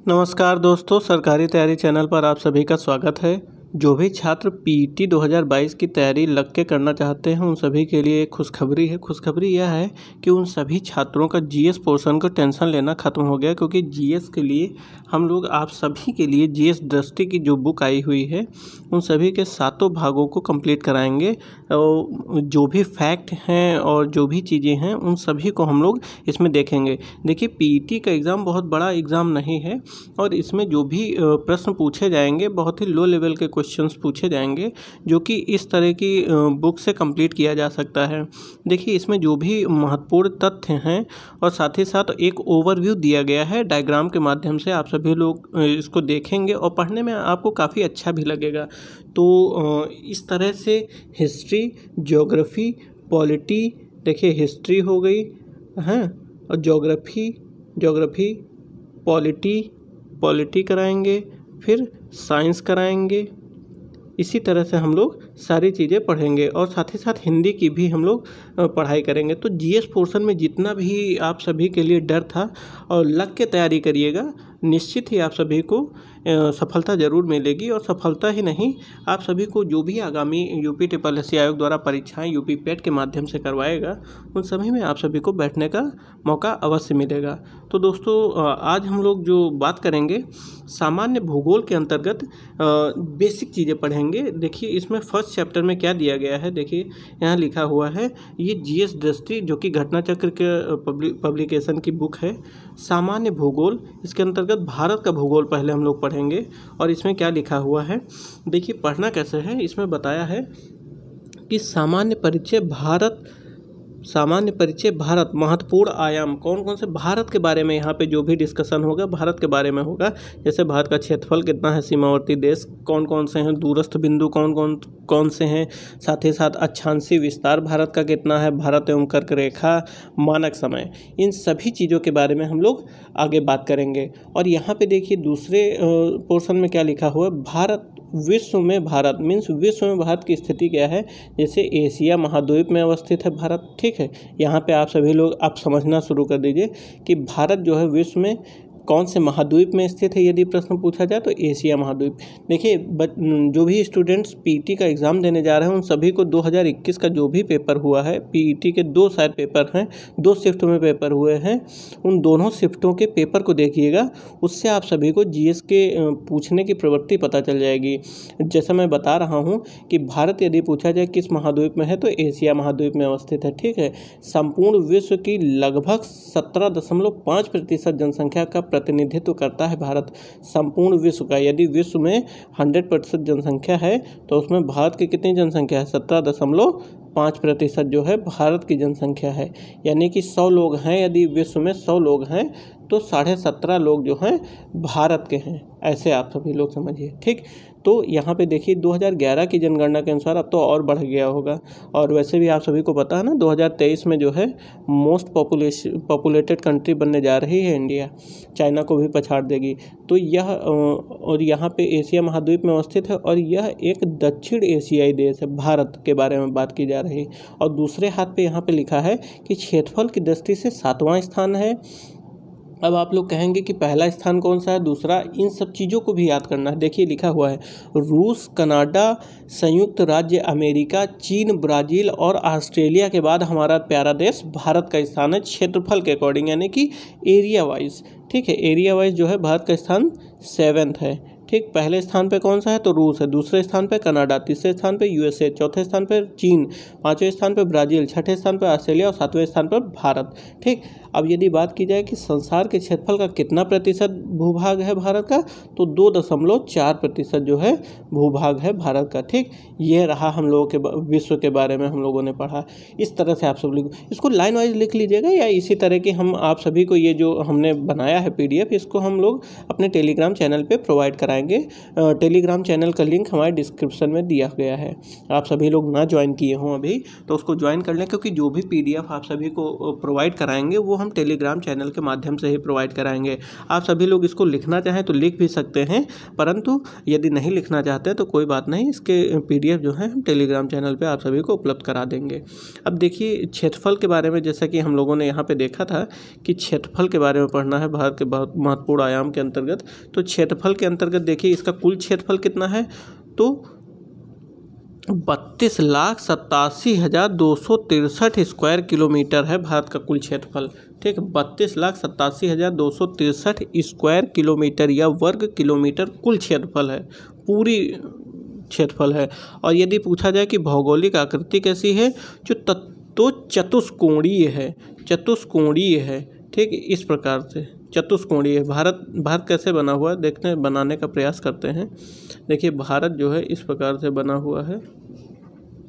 नमस्कार दोस्तों, सरकारी तैयारी चैनल पर आप सभी का स्वागत है। जो भी छात्र पीटी 2022 की तैयारी लग के करना चाहते हैं उन सभी के लिए एक खुशखबरी है। खुशखबरी यह है कि उन सभी छात्रों का जीएस पोर्शन का टेंशन लेना ख़त्म हो गया, क्योंकि जीएस के लिए हम लोग आप सभी के लिए जीएस दृष्टि की जो बुक आई हुई है उन सभी के 7 भागों को कंप्लीट कराएंगे। और जो भी फैक्ट हैं और जो भी चीज़ें हैं उन सभी को हम लोग इसमें देखेंगे। देखिए, पीटी का एग्ज़ाम बहुत बड़ा एग्ज़ाम नहीं है और इसमें जो भी प्रश्न पूछे जाएंगे बहुत ही लो लेवल के क्वेश्चंस पूछे जाएंगे, जो कि इस तरह की बुक से कंप्लीट किया जा सकता है। देखिए, इसमें जो भी महत्वपूर्ण तथ्य हैं और साथ ही साथ एक ओवरव्यू दिया गया है डायग्राम के माध्यम से, आप सभी लोग इसको देखेंगे और पढ़ने में आपको काफ़ी अच्छा भी लगेगा। तो इस तरह से हिस्ट्री, ज्योग्राफी, पॉलिटी, देखिए हिस्ट्री हो गई हैं, और ज्योग्राफी, पॉलिटी कराएंगे, फिर साइंस कराएंगे। इसी तरह से हम लोग सारी चीज़ें पढ़ेंगे और साथ ही साथ हिंदी की भी हम लोग पढ़ाई करेंगे। तो जीएस पोर्शन में जितना भी आप सभी के लिए डर था और लग के तैयारी करिएगा, निश्चित ही आप सभी को सफलता ज़रूर मिलेगी। और सफलता ही नहीं, आप सभी को जो भी आगामी यूपी ट्रिपल एससी आयोग द्वारा परीक्षाएं यूपी पेट के माध्यम से करवाएगा उन सभी में आप सभी को बैठने का मौका अवश्य मिलेगा। तो दोस्तों, आज हम लोग जो बात करेंगे सामान्य भूगोल के अंतर्गत बेसिक चीज़ें पढ़ेंगे। देखिए, इसमें फर्स्ट चैप्टर में क्या दिया गया है, देखिए यहाँ लिखा हुआ है, ये जीएस दृष्टि जो कि घटना चक्र के पब्लिकेशन की बुक है, सामान्य भूगोल। इसके अंतर्गत भारत का भूगोल पहले हम लोग पढ़ेंगे और इसमें क्या लिखा हुआ है। देखिए, पढ़ना कैसे है, इसमें बताया है कि सामान्य परिचय भारत महत्वपूर्ण आयाम कौन कौन से भारत के बारे में यहाँ पे जो भी डिस्कशन होगा भारत के बारे में होगा। जैसे भारत का क्षेत्रफल कितना है, सीमावर्ती देश कौन कौन से हैं, दूरस्थ बिंदु कौन से हैं, साथ ही साथ अक्षांशीय विस्तार भारत का कितना है, भारत एवं कर्क रेखा, मानक समय, इन सभी चीज़ों के बारे में हम लोग आगे बात करेंगे। और यहाँ पे देखिए दूसरे पोर्शन में क्या लिखा हुआ है, भारत विश्व में भारत मीन्स विश्व में भारत की स्थिति क्या है। जैसे एशिया महाद्वीप में अवस्थित है भारत, ठीक है। यहाँ पे आप सभी लोग आप समझना शुरू कर दीजिए कि भारत जो है विश्व में कौन से महाद्वीप में स्थित है। यदि प्रश्न पूछा जाए तो एशिया महाद्वीप। देखिए, जो भी स्टूडेंट्स पीटी का एग्ज़ाम देने जा रहे हैं उन सभी को 2021 का जो भी पेपर हुआ है, पीटी के 2 शायद पेपर हैं, 2 शिफ्ट में पेपर हुए हैं, उन दोनों शिफ्टों के पेपर को देखिएगा। उससे आप सभी को जीएस के पूछने की प्रवृत्ति पता चल जाएगी। जैसा मैं बता रहा हूँ कि भारत यदि पूछा जाए किस महाद्वीप में है तो एशिया महाद्वीप में अवस्थित है, ठीक है। संपूर्ण विश्व की लगभग 17.5% जनसंख्या का प्रतिनिधित्व करता है भारत। संपूर्ण विश्व का, यदि विश्व में 100% जनसंख्या है तो उसमें भारत की कितनी जनसंख्या है, 17.5% जो है भारत की जनसंख्या है। यानी कि 100 लोग हैं, यदि विश्व में 100 लोग हैं तो 17.5 लोग जो हैं भारत के हैं। ऐसे आप सभी लोग समझिए, ठीक। तो यहाँ पे देखिए 2011 की जनगणना के अनुसार अब तो और बढ़ गया होगा। और वैसे भी आप सभी को पता है ना, 2023 में जो है मोस्ट पॉपुलेटेड कंट्री बनने जा रही है इंडिया, चाइना को भी पछाड़ देगी। तो यह और यहाँ पे एशिया महाद्वीप में अवस्थित है और यह एक दक्षिण एशियाई देश है। भारत के बारे में बात की जा रही है। और दूसरे हाथ पे यहाँ पे लिखा है कि क्षेत्रफल की दृष्टि से 7वां स्थान है। अब आप लोग कहेंगे कि पहला स्थान कौन सा है, दूसरा, इन सब चीज़ों को भी याद करना है। देखिए लिखा हुआ है, रूस, कनाडा, संयुक्त राज्य अमेरिका, चीन, ब्राज़ील और ऑस्ट्रेलिया के बाद हमारा प्यारा देश भारत का स्थान है क्षेत्रफल के अकॉर्डिंग, यानी कि एरिया वाइज, ठीक है। एरिया वाइज जो है भारत का स्थान 7th है, ठीक। पहले स्थान पे कौन सा है तो रूस है, दूसरे स्थान पे कनाडा, तीसरे स्थान पे यूएसए, चौथे स्थान पे चीन, 5वें स्थान पे ब्राज़ील, 6ठे स्थान पे ऑस्ट्रेलिया और 7वें स्थान पर भारत, ठीक। अब यदि बात की जाए कि संसार के क्षेत्रफल का कितना प्रतिशत भूभाग है भारत का, तो 2.4% जो है भूभाग है भारत का, ठीक। ये रहा हम लोगों के विश्व के बारे में हम लोगों ने पढ़ा। इस तरह से आप सब लोग इसको लाइन वाइज लिख लीजिएगा, या इसी तरह के हम आप सभी को ये जो हमने बनाया है पीडीएफ, इसको हम लोग अपने टेलीग्राम चैनल पे प्रोवाइड कराएंगे। टेलीग्राम चैनल का लिंक हमारे डिस्क्रिप्शन में दिया गया है। आप सभी लोग ना ज्वाइन किए हों अभी तो उसको ज्वाइन कर लें, क्योंकि जो भी पीडीएफ आप सभी को प्रोवाइड कराएंगे वो हम टेलीग्राम चैनल के माध्यम से ही प्रोवाइड कराएंगे। आप सभी लोग इसको लिखना चाहें तो लिख भी सकते हैं, परंतु यदि नहीं लिखना चाहते तो कोई बात नहीं, इसके PDF जो है हम टेलीग्राम चैनल पे आप सभी को उपलब्ध करा देंगे। अब देखिए क्षेत्रफल के बारे में, जैसा कि हम लोगों ने यहाँ पे देखा था कि क्षेत्रफल के बारे में पढ़ना है भारत के बहुत महत्वपूर्ण आयाम के अंतर्गत। तो क्षेत्रफल के अंतर्गत देखिए इसका कुल क्षेत्रफल कितना है, तो 32,87,263 स्क्वायर किलोमीटर है भारत का कुल क्षेत्रफल। ठीक, 32,87,263 स्क्वायर किलोमीटर या वर्ग किलोमीटर कुल क्षेत्रफल है, पूरी क्षेत्रफल है। और यदि पूछा जाए कि भौगोलिक आकृति कैसी है, तो चतुष्कोणीय है, चतुष्कोणीय है। ठीक, इस प्रकार से चतुष्कोणीय है। भारत कैसे बना हुआ है बनाने का प्रयास करते हैं। देखिए भारत जो है इस प्रकार से बना हुआ है,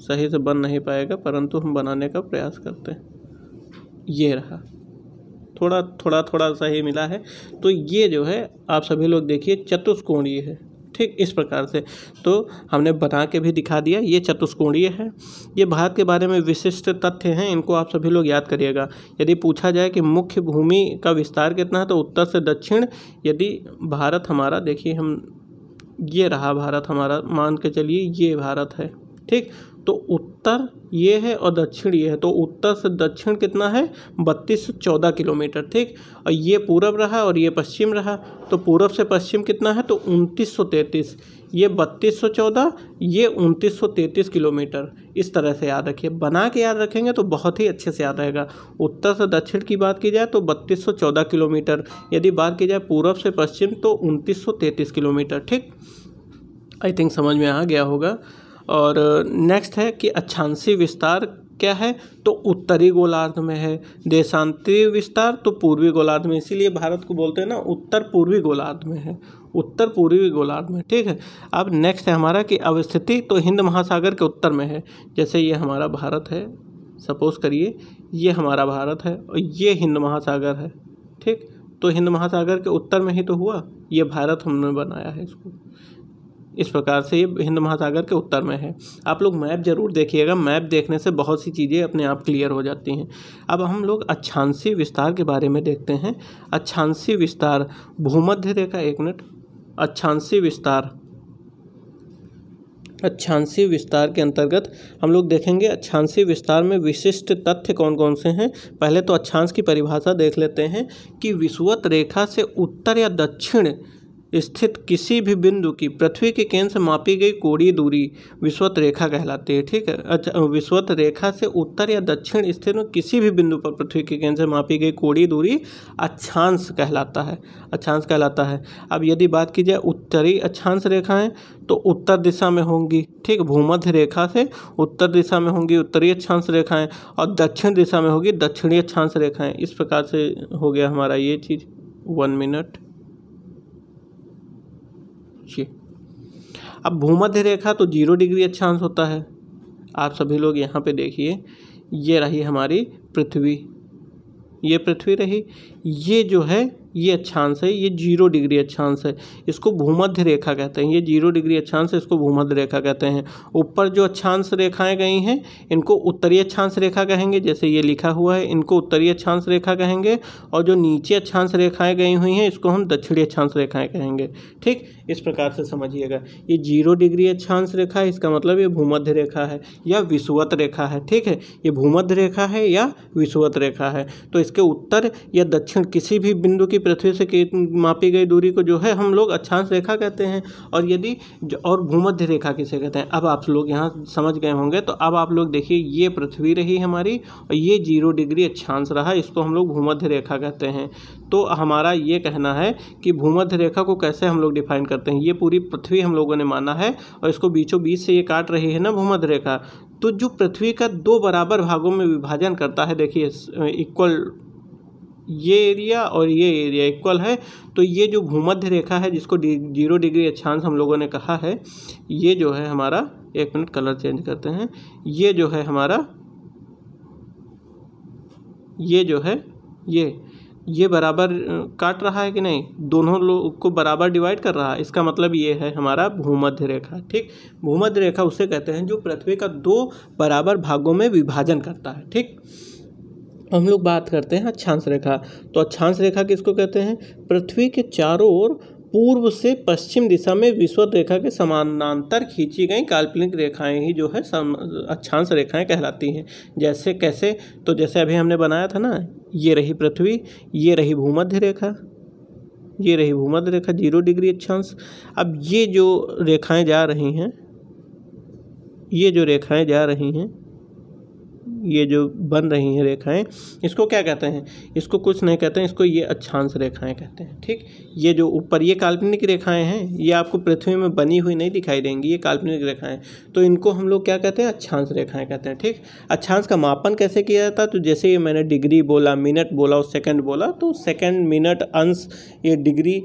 सही से बन नहीं पाएगा परंतु हम बनाने का प्रयास करते हैं। ये रहा, थोड़ा सही मिला है। तो ये जो है आप सभी लोग देखिए चतुष्कोणीय है। ठीक, इस प्रकार से तो हमने बना के भी दिखा दिया, ये चतुष्कोणीय है। ये भारत के बारे में विशिष्ट तथ्य हैं, इनको आप सभी लोग याद करिएगा। यदि पूछा जाए कि मुख्य भूमि का विस्तार कितना है, तो उत्तर से दक्षिण, यदि भारत हमारा, देखिए हम, ये रहा भारत हमारा, मान के चलिए ये भारत है। ठीक, तो उत्तर ये है और दक्षिण ये है, तो उत्तर से दक्षिण कितना है, 3214 किलोमीटर। ठीक, और ये पूरब रहा और ये पश्चिम रहा, तो पूरब से पश्चिम कितना है, तो 2933, ये 3214, ये 2933 किलोमीटर। इस तरह से याद रखिए, बना के याद रखेंगे तो बहुत ही अच्छे से याद रहेगा। उत्तर से दक्षिण की बात की जाए तो 3214 किलोमीटर, यदि बात की जाए पूरब से पश्चिम तो 2933 किलोमीटर। ठीक, आई थिंक समझ में आ गया होगा। और नेक्स्ट है कि अक्षांशीय विस्तार क्या है, तो उत्तरी गोलार्ध में है। देशांतरीय विस्तार तो पूर्वी गोलार्ध में, इसीलिए भारत को बोलते हैं ना उत्तर पूर्वी गोलार्ध में है, उत्तर पूर्वी गोलार्ध में। ठीक है, अब नेक्स्ट है हमारा कि अवस्थिति, तो हिंद महासागर के उत्तर में है। जैसे ये हमारा भारत है, सपोज करिए ये हमारा भारत है और ये हिंद महासागर है। ठीक, तो हिंद महासागर के उत्तर में ही तो हुआ, ये भारत हमने बनाया है इसको। इस प्रकार से ये हिंद महासागर के उत्तर में है। आप लोग मैप जरूर देखिएगा, मैप देखने से बहुत सी चीज़ें अपने आप क्लियर हो जाती हैं। अब हम लोग अक्षांशीय विस्तार के बारे में देखते हैं। अक्षांशीय विस्तार, भूमध्य रेखा, एक मिनट, अक्षांशीय विस्तार के अंतर्गत हम लोग देखेंगे अक्षांशीय विस्तार में विशिष्ट तथ्य कौन कौन से हैं। पहले तो अक्षांश की परिभाषा देख लेते हैं कि विषुवत रेखा से उत्तर या दक्षिण स्थित किसी भी बिंदु की पृथ्वी के केंद्र से मापी गई कोणीय दूरी विषुवत रेखा कहलाती है। ठीक है, अच्छा, विषुवत रेखा से उत्तर या दक्षिण स्थित किसी भी बिंदु पर पृथ्वी के केंद्र से मापी गई कोणीय दूरी अक्षांश कहलाता है, अक्षांश कहलाता है। अब यदि बात की जाए उत्तरी अक्षांश रेखाएं तो उत्तर दिशा में होंगी। ठीक, भूमध्य रेखा से उत्तर दिशा में होंगी उत्तरी अक्षांश रेखाएं और दक्षिण दिशा में होगी दक्षिणी अक्षांश रेखाएं। इस प्रकार से हो गया हमारा ये चीज़। 1 मिनट। अब भूमध्य रेखा तो 0 डिग्री अक्षांश होता है। आप सभी लोग यहाँ पे देखिए, ये रही हमारी पृथ्वी, ये पृथ्वी रही, ये जो है ये अक्षांश है, ये 0 डिग्री अक्षांश है, इसको भूमध्य रेखा कहते हैं। ये 0 डिग्री अक्षांश है, इसको भूमध्य रेखा कहते हैं। ऊपर जो अक्षांश रेखाएं गई हैं इनको उत्तरीय अक्षांश रेखा कहेंगे, जैसे ये लिखा हुआ है, इनको उत्तरीय अक्षांश रेखा कहेंगे। और जो नीचे अक्षांश रेखाएं गई हुई हैं इसको हम दक्षिणी अक्षांश रेखाएं कहेंगे। ठीक, इस प्रकार से समझिएगा। ये 0 डिग्री अक्षांश रेखा है, इसका मतलब ये भूमध्य रेखा है या विषुवत रेखा है। ठीक है, ये भूमध्य रेखा है या विषुवत रेखा है, तो इसके उत्तर या दक्षिण किसी भी बिंदु की पृथ्वी से मापी गई दूरी को जो है हम लोग अक्षांश रेखा कहते हैं। और यदि और भूमध्य रेखा किसे कहते हैं, अब आप लोग यहाँ समझ गए होंगे। तो अब आप लोग देखिए, ये पृथ्वी रही हमारी और ये 0 डिग्री अक्षांश रहा, इसको हम लोग भूमध्य रेखा कहते हैं। तो हमारा ये कहना है कि भूमध्य रेखा को कैसे हम लोग डिफाइन करते हैं। ये पूरी पृथ्वी हम लोगों ने माना है और इसको बीचों बीच से ये काट रही है ना भूमध्य रेखा, तो जो पृथ्वी का 2 बराबर भागों में विभाजन करता है, देखिए इक्वल, ये एरिया और ये एरिया इक्वल है, तो ये जो भूमध्य रेखा है जिसको 0 डिग्री अक्षांश हम लोगों ने कहा है, ये जो है हमारा, 1 मिनट कलर चेंज करते हैं, ये जो है हमारा, ये जो है ये बराबर काट रहा है कि नहीं, दोनों लोग को बराबर डिवाइड कर रहा है, इसका मतलब ये है हमारा भूमध्य रेखा। ठीक, भूमध्य रेखा उसे कहते हैं जो पृथ्वी का 2 बराबर भागों में विभाजन करता है। ठीक, हम लोग बात करते हैं अक्षांश रेखा। तो अक्षांश रेखा किसको कहते हैं? पृथ्वी के चारों ओर पूर्व से पश्चिम दिशा में विषुवत रेखा के समानांतर खींची गई काल्पनिक रेखाएं ही जो है अक्षांश रेखाएं कहलाती हैं। जैसे कैसे? तो जैसे अभी हमने बनाया था ना, ये रही पृथ्वी, ये रही भूमध्य रेखा, ये रही भूमध्य रेखा 0 डिग्री अक्षांश। अब ये जो रेखाएं जा रही हैं, ये जो रेखाएं जा रही हैं, ये जो बन रही हैं रेखाएं, इसको क्या कहते हैं? इसको कुछ नहीं कहते हैं, इसको ये अक्षांश रेखाएं कहते हैं। ठीक, ये जो ऊपर ये काल्पनिक रेखाएं हैं, ये आपको पृथ्वी में बनी हुई नहीं दिखाई देंगी, ये काल्पनिक रेखाएं, तो इनको हम लोग क्या कहते हैं? अक्षांश रेखाएं कहते हैं। ठीक, अक्षांश का मापन कैसे किया जाता है? तो जैसे ये मैंने डिग्री बोला, मिनट बोला और सेकंड बोला, तो सेकंड, मिनट, अंश, ये डिग्री,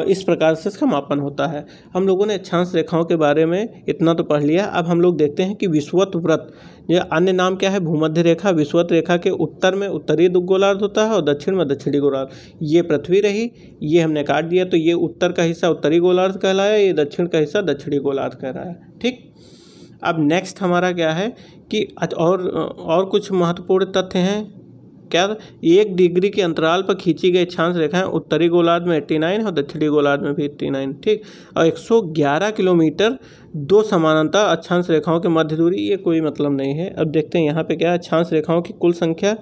इस प्रकार से इसका मापन होता है। हम लोगों ने अक्षांश रेखाओं के बारे में इतना तो पढ़ लिया। अब हम लोग देखते हैं कि विषुवत व्रत, ये अन्य नाम क्या है? भूमध्य रेखा। विषुवत रेखा के उत्तर में उत्तरी गोलार्ध होता है और दक्षिण में दक्षिणी गोलार्ध। ये पृथ्वी रही, ये हमने काट दिया, तो ये उत्तर का हिस्सा उत्तरी गोलार्ध कहलाया, ये दक्षिण का हिस्सा दक्षिणी गोलार्ध कहलाया। ठीक, अब नेक्स्ट हमारा क्या है कि और कुछ महत्वपूर्ण तथ्य हैं। क्या? 1 डिग्री के अंतराल पर खींची गई अक्षांश रेखाएं उत्तरी गोलार्ध में 89 और दक्षिणी गोलार्ध में भी 89। ठीक, और 111 किलोमीटर 2 समानांतर अक्षांश रेखाओं के मध्य दूरी, ये कोई मतलब नहीं है। अब देखते हैं यहाँ पे क्या है, अक्षांश रेखाओं की कुल संख्या।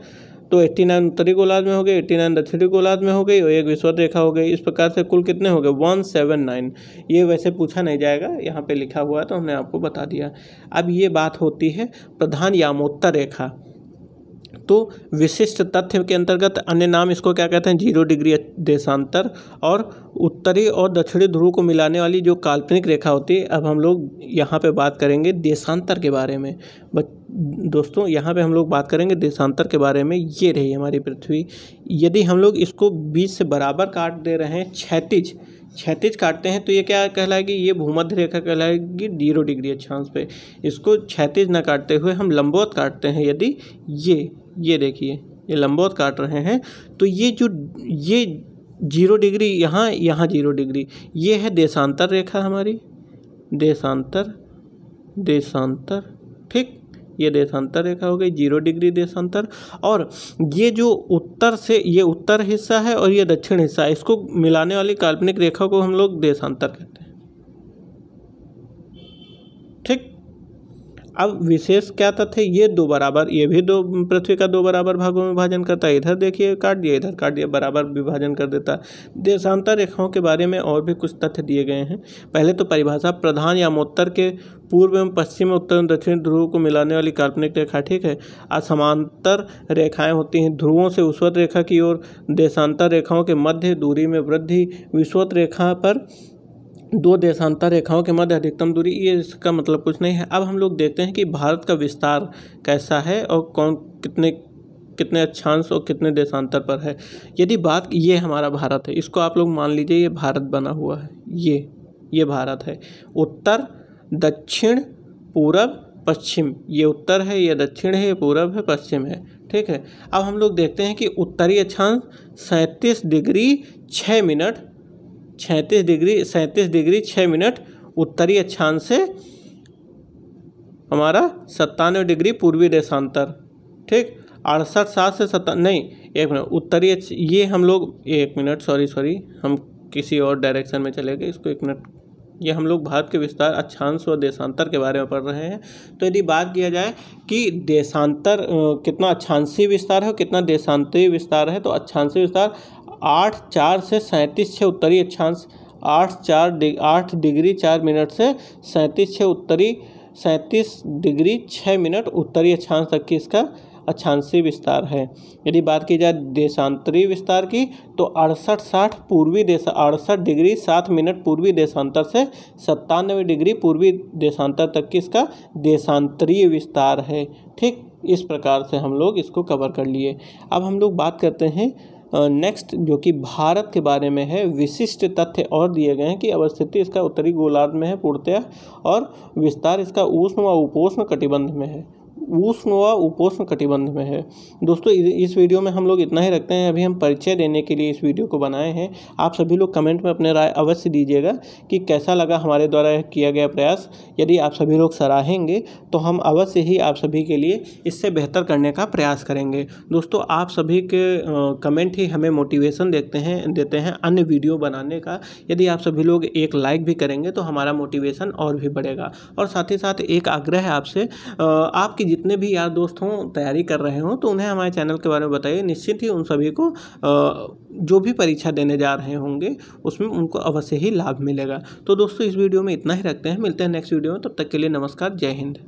तो 89 उत्तरी गोलार्ध में हो गई, 89 दक्षिणी गोलार्ध में हो गई और एक विषुवत रेखा हो गई। इस प्रकार से कुल कितने हो गए? 179। ये वैसे पूछा नहीं जाएगा, यहाँ पे लिखा हुआ है तो हमने आपको बता दिया। अब ये बात होती है प्रधान यामोत्तर रेखा। तो विशिष्ट तथ्य के अंतर्गत अन्य नाम इसको क्या कहते हैं? 0 डिग्री देशांतर और उत्तरी और दक्षिणी ध्रुव को मिलाने वाली जो काल्पनिक रेखा होती है। अब हम लोग यहाँ पे बात करेंगे देशांतर के बारे में। दोस्तों, यहाँ पे हम लोग बात करेंगे देशांतर के बारे में। ये रही हमारी पृथ्वी, यदि हम लोग इसको बीच से बराबर काट दे रहे हैं, क्षैतिज काटते हैं, तो ये क्या कहलाएगी? ये भूमध्य रेखा कहलाएगी 0 डिग्री अक्षांश पे। इसको क्षैतिज न काटते हुए हम लंबवत काटते हैं, यदि ये देखिए, ये लंबवत काट रहे हैं, तो ये 0 डिग्री यहाँ 0 डिग्री, ये है देशांतर रेखा हमारी, देशांतर। ठीक, ये देशांतर रेखा हो गई 0 डिग्री देशांतर। और ये जो उत्तर से, ये उत्तर हिस्सा है और ये दक्षिण हिस्सा है, इसको मिलाने वाली काल्पनिक रेखा को हम लोग देशांतर कहते हैं। ठीक, अब विशेष क्या तथ्य? ये 2 बराबर, ये भी पृथ्वी का 2 बराबर भागों में विभाजन करता है। इधर देखिए काट दिया, इधर काट दिया, बराबर विभाजन कर देता है। देशांतर रेखाओं के बारे में और भी कुछ तथ्य दिए गए हैं। पहले तो परिभाषा, प्रधान यामोत्तर के पूर्व एवं पश्चिम, उत्तर एवं दक्षिण ध्रुव को मिलाने वाली काल्पनिक रेखा। ठीक है, असमांतर रेखाएं होती हैं ध्रुवों से विषुवत रेखा की ओर। देशांतर रेखाओं के मध्य दूरी में वृद्धि। विषुवत रेखा पर 2 देशांतर रेखाओं के मध्य अधिकतम दूरी, ये इसका मतलब कुछ नहीं है। अब हम लोग देखते हैं कि भारत का विस्तार कैसा है और कौन कितने अक्षांश और कितने देशांतर पर है। यदि बात, ये हमारा भारत है, इसको आप लोग मान लीजिए ये भारत बना हुआ है, ये भारत है। उत्तर, दक्षिण, पूरब, पश्चिम, ये उत्तर है, ये दक्षिण है, ये पूरब है, पश्चिम है। ठीक है, अब हम लोग देखते हैं कि उत्तरी अक्षांश 37 डिग्री 6 मिनट, 37 डिग्री 6 मिनट उत्तरी अक्षांश से हमारा 97 डिग्री पूर्वी देशांतर। ठीक, 68 से 7 नहीं, 1 मिनट, उत्तरी, ये हम लोग 1 मिनट, सॉरी, हम किसी और डायरेक्शन में चले गए, इसको 1 मिनट। ये हम लोग भारत के विस्तार, अक्षांश और देशांतर के बारे में पढ़ रहे हैं। तो यदि बात किया जाए कि देशांतर कितना अक्षांशीय विस्तार है और कितना देशांतरीय विस्तार है, तो अक्षांशीय विस्तार 8 से 37 उत्तरी अक्षांश, 8 डिग्री 4 मिनट से 37 डिग्री 6 मिनट उत्तरी अक्षांश तक की इसका अक्षांशीय विस्तार है। यदि बात की जाए देशांतरीय विस्तार की, तो 68 डिग्री 7 मिनट पूर्वी देशांतर से 97 डिग्री पूर्वी देशांतर तक की इसका देशांतरीय विस्तार है। ठीक, इस प्रकार से हम लोग इसको कवर कर लिए। अब हम लोग बात करते हैं नेक्स्ट, जो कि भारत के बारे में है। विशिष्ट तथ्य और दिए गए हैं कि अवस्थिति इसका उत्तरी गोलार्ध में है पूर्णतः, और विस्तार इसका उष्ण व उपोष्ण कटिबंध में है। उष्ण व उपोष्ण कटिबंध में है। दोस्तों इस वीडियो में हम लोग इतना ही रखते हैं। अभी हम परिचय देने के लिए इस वीडियो को बनाए हैं। आप सभी लोग कमेंट में अपने राय अवश्य दीजिएगा कि कैसा लगा हमारे द्वारा किया गया प्रयास। यदि आप सभी लोग सराहेंगे तो हम अवश्य ही आप सभी के लिए इससे बेहतर करने का प्रयास करेंगे। दोस्तों आप सभी के कमेंट ही हमें मोटिवेशन देते हैं अन्य वीडियो बनाने का। यदि आप सभी लोग एक लाइक भी करेंगे तो हमारा मोटिवेशन और भी बढ़ेगा। और साथ ही साथ एक आग्रह है आपसे, आपके जितने भी यार दोस्त हों तैयारी कर रहे हों तो उन्हें हमारे चैनल के बारे में बताइए। निश्चित ही उन सभी को जो भी परीक्षा देने जा रहे होंगे उसमें उनको अवश्य ही लाभ मिलेगा। तो दोस्तों इस वीडियो में इतना ही रखते हैं। मिलते हैं नेक्स्ट वीडियो में। तब तक के लिए नमस्कार, जय हिंद।